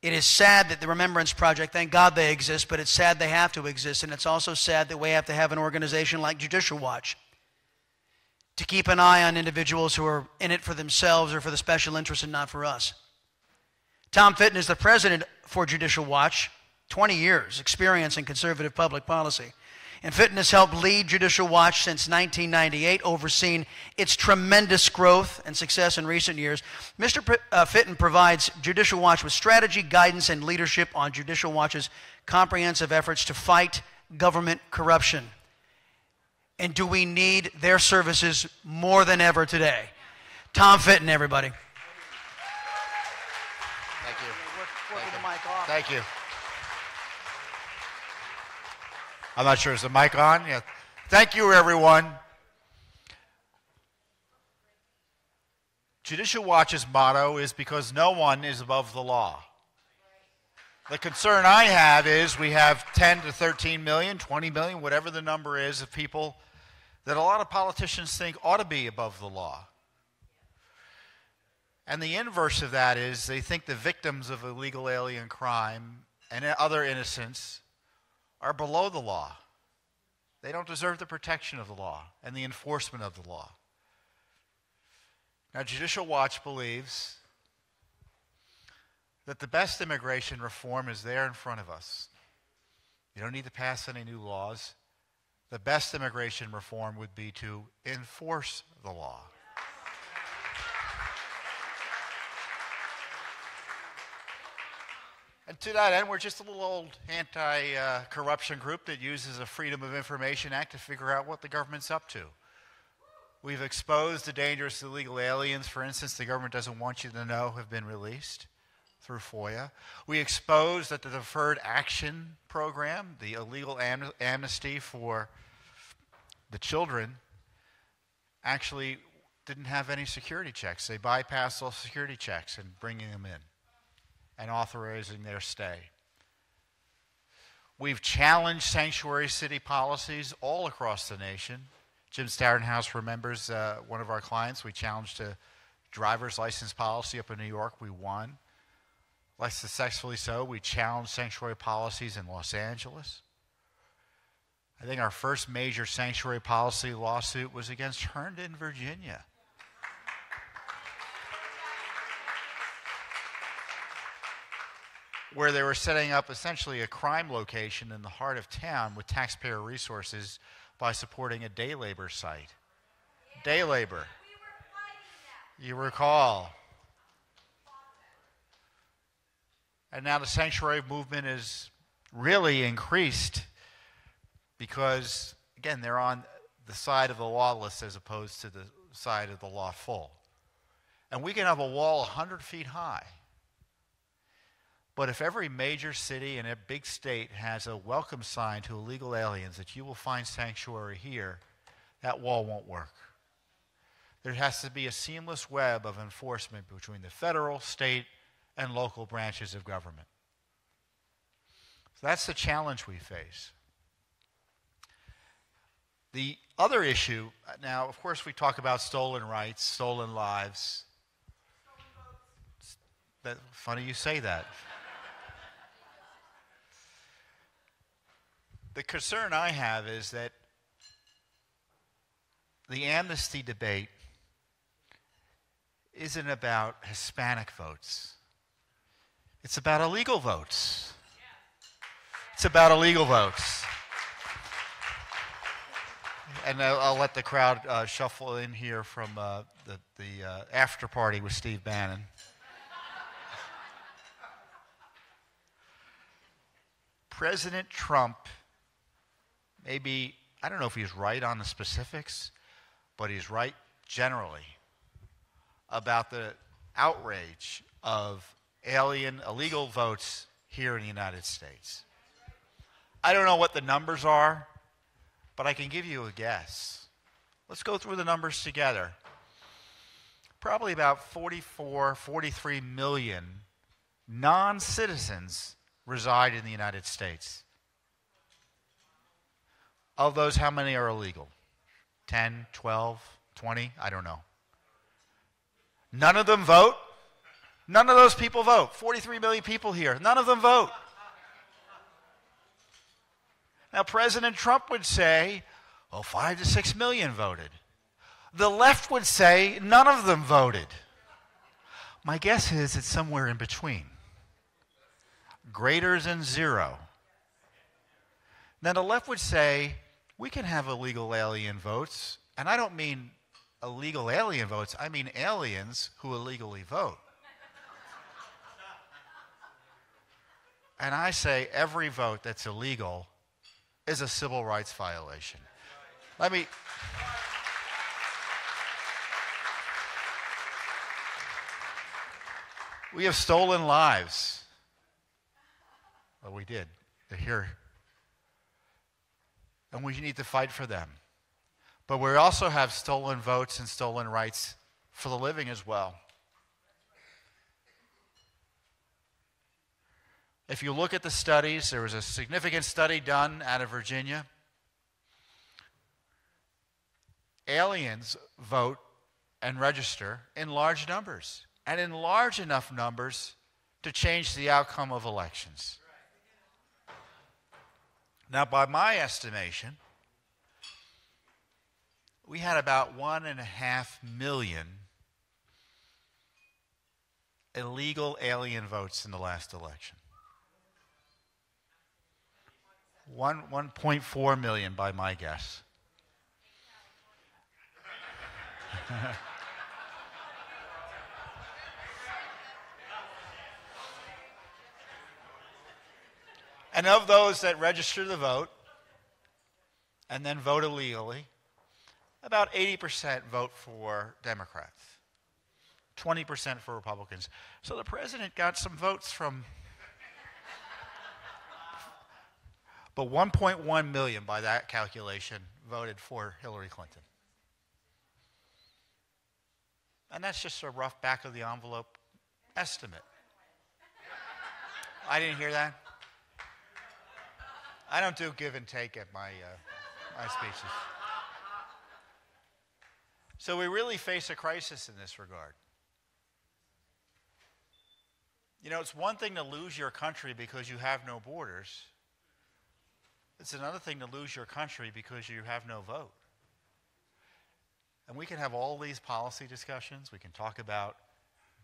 It is sad that the Remembrance Project, thank God they exist, but it's sad they have to exist, and it's also sad that we have to have an organization like Judicial Watch to keep an eye on individuals who are in it for themselves or for the special interest and not for us. Tom Fitton is the president for Judicial Watch, 20 years experience in conservative public policy. And Fitton has helped lead Judicial Watch since 1998, overseen its tremendous growth and success in recent years. Mr. Fitton provides Judicial Watch with strategy, guidance, and leadership on Judicial Watch's comprehensive efforts to fight government corruption. And do we need their services more than ever today? Tom Fitton, everybody. Thank you. Work the mic off. Thank you. I'm not sure, is the mic on? Yeah. Thank you, everyone. Judicial Watch's motto is because no one is above the law. The concern I have is we have 10 to 13 million, 20 million, whatever the number is, of people that a lot of politicians think ought to be above the law. And the inverse of that is they think the victims of illegal alien crime and other innocents are below the law. They don't deserve the protection of the law and the enforcement of the law. Now, Judicial Watch believes that the best immigration reform is there in front of us. You don't need to pass any new laws. The best immigration reform would be to enforce the law. And to that end, we're just a little old anti-corruption group that uses a Freedom of Information Act to figure out what the government's up to. We've exposed the dangerous illegal aliens, for instance, the government doesn't want you to know have been released through FOIA. We exposed that the Deferred Action Program, the illegal amnesty for the children, actually didn't have any security checks. They bypassed all security checks and bringing them in and authorizing their stay. We've challenged sanctuary city policies all across the nation. Jim Starenhouse remembers one of our clients. We challenged a driver's license policy up in New York. We won. Less successfully so, we challenged sanctuary policies in Los Angeles. I think our first major sanctuary policy lawsuit was against Herndon, Virginia. Where they were setting up essentially a crime location in the heart of town with taxpayer resources by supporting a day labor site. Day labor. You recall. And now the sanctuary movement is really increased because, again, they're on the side of the lawless as opposed to the side of the lawful. And we can have a wall 100 feet high. But if every major city and a big state has a welcome sign to illegal aliens that you will find sanctuary here, that wall won't work. There has to be a seamless web of enforcement between the federal, state, and local branches of government. So that's the challenge we face. The other issue, now, of course, we talk about stolen rights, stolen lives. Funny you say that. The concern I have is that the amnesty debate isn't about Hispanic votes. It's about illegal votes. It's about illegal votes. And I'll let the crowd shuffle in here from the after party with Steve Bannon. President Trump, maybe, I don't know if he's right on the specifics, but he's right generally about the outrage of illegal votes here in the United States. I don't know what the numbers are, but I can give you a guess. Let's go through the numbers together. Probably about 43 million non-citizens reside in the United States. Of those, how many are illegal? 10, 12, 20? I don't know. None of them vote? None of those people vote. 43 million people here. None of them vote. Now, President Trump would say, oh, 5 to 6 million voted. The left would say none of them voted. My guess is it's somewhere in between. Greater than zero. Now, the left would say, we can have illegal alien votes. And I don't mean illegal alien votes. I mean aliens who illegally vote. And I say every vote that's illegal is a civil rights violation. We have stolen lives. Well, we did. They're here. And we need to fight for them. But we also have stolen votes and stolen rights for the living as well. If you look at the studies, there was a significant study done out of Virginia. Aliens vote and register in large numbers, and in large enough numbers to change the outcome of elections. Now, by my estimation, we had about 1.5 million illegal alien votes in the last election. 1.4 million by my guess. And of those that register to vote and then vote illegally, about 80% vote for Democrats, 20% for Republicans. So the president got some votes from... But 1.1 million, by that calculation, voted for Hillary Clinton. And that's just a rough back-of-the-envelope estimate. I didn't hear that. I don't do give and take at my speeches. So we really face a crisis in this regard. You know, it's one thing to lose your country because you have no borders. It's another thing to lose your country because you have no vote. And we can have all these policy discussions. We can talk about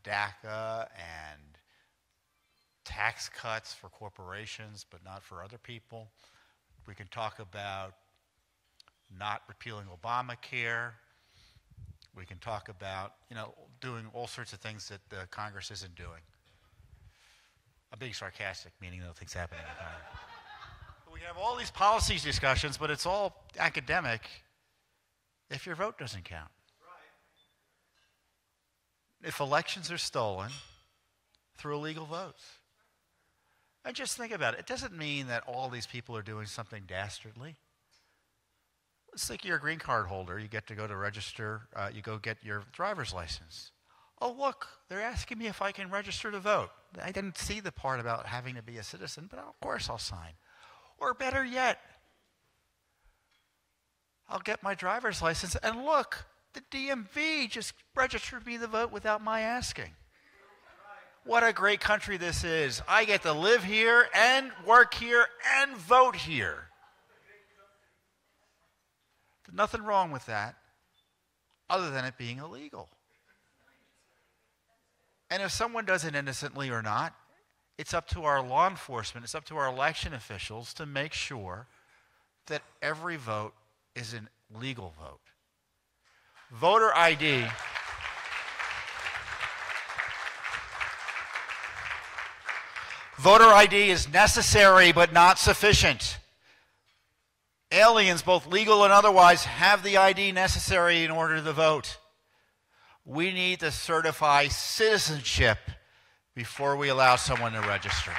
DACA and tax cuts for corporations, but not for other people. We can talk about not repealing Obamacare. We can talk about, doing all sorts of things that the Congress isn't doing. I'm being sarcastic, meaning nothing's happening in Congress. We have all these policy discussions, but it's all academic if your vote doesn't count. If elections are stolen through illegal votes. And just think about it. It doesn't mean that all these people are doing something dastardly. Let's think you're a green card holder. You get to go to register. You go get your driver's license. Oh, look, they're asking me if I can register to vote. I didn't see the part about having to be a citizen, but of course I'll sign. Or better yet, I'll get my driver's license, and look, the DMV just registered me to vote without my asking. What a great country this is. I get to live here and work here and vote here. There's nothing wrong with that other than it being illegal. And if someone does it innocently or not, it's up to our law enforcement, it's up to our election officials to make sure that every vote is a legal vote. Voter ID. Voter ID is necessary but not sufficient. Aliens, both legal and otherwise, have the ID necessary in order to vote. We need to certify citizenship before we allow someone to register.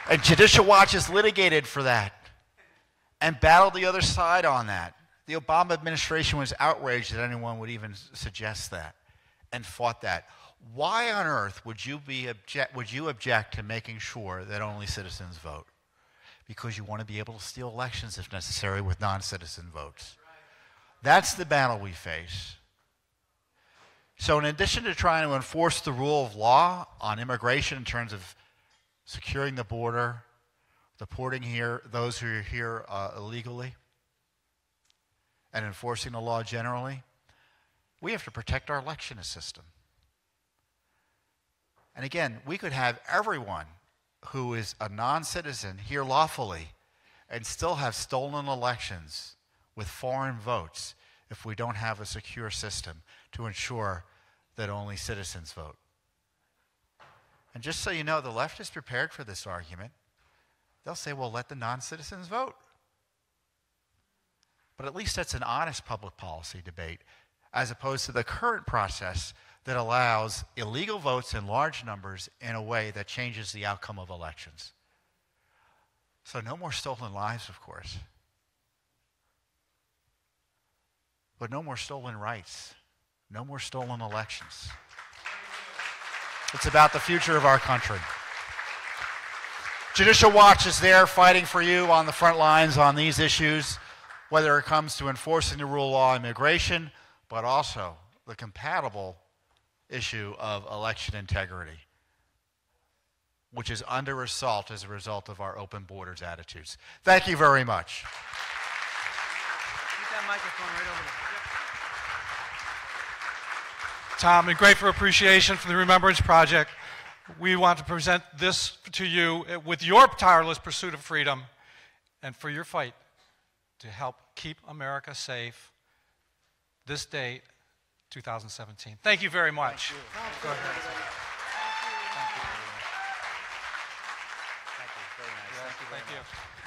And Judicial Watch has litigated for that and battled the other side on that. The Obama administration was outraged that anyone would even suggest that and fought that. Why on earth would you object to making sure that only citizens vote? Because you want to be able to steal elections if necessary with non-citizen votes. That's the battle we face. So in addition to trying to enforce the rule of law on immigration in terms of securing the border, deporting those who are here illegally, and enforcing the law generally, we have to protect our election system. And again, we could have everyone who is a non-citizen here lawfully and still have stolen elections with foreign votes if we don't have a secure system to ensure that only citizens vote. And just so you know, the left is prepared for this argument. They'll say, well, let the non-citizens vote. But at least that's an honest public policy debate, as opposed to the current process that allows illegal votes in large numbers in a way that changes the outcome of elections. So no more stolen lives, of course. But no more stolen rights. No more stolen elections. It's about the future of our country. Judicial Watch is there fighting for you on the front lines on these issues, whether it comes to enforcing the rule of law on immigration, but also the compatible issue of election integrity, which is under assault as a result of our open borders attitudes. Thank you very much. Keep that microphone right over there. Tom, in grateful appreciation for the Remembrance Project, we want to present this to you with your tireless pursuit of freedom and for your fight to help keep America safe this date, 2017. Thank you very much. Thank you. Go ahead. Thank you. Thank you. Very nice. Thank you.